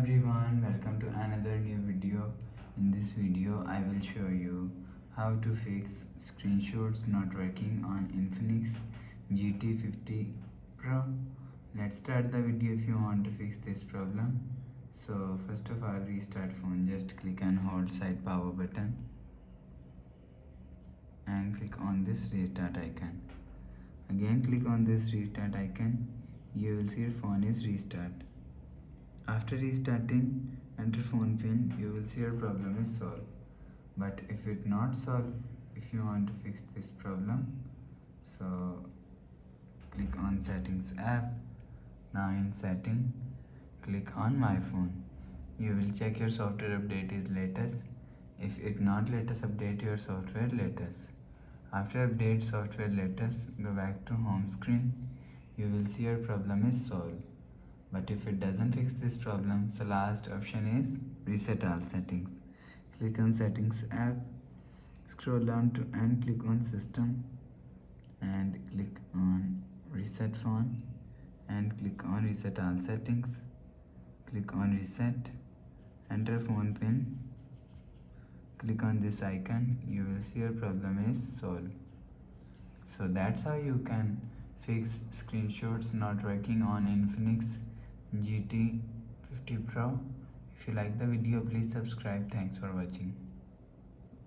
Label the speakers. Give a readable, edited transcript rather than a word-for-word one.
Speaker 1: everyone, welcome to another new video. In this video I will show you how to fix screenshots not working on Infinix GT50 Pro. Let's start the video if you want to fix this problem. So first of all, restart phone. Just click and hold side power button and click on this restart icon. Again click on this restart icon. You will see your phone is restart. After restarting, enter phone pin. You will see your problem is solved. But if it not solved, if you want to fix this problem, so click on settings app. Now in setting, click on my phone. You will check your software update is latest. If it not latest, update your software latest. After update software latest, go back to home screen. You will see your problem is solved. But if it doesn't fix this problem, so last option is reset all settings. Click on settings app, scroll down to and click on system and click on reset phone and click on reset all settings. Click on reset, enter phone pin, click on this icon. You will see your problem is solved. So that's how you can fix screenshots not working on Infinix GT50 Pro. If you like the video, please subscribe. Thanks for watching.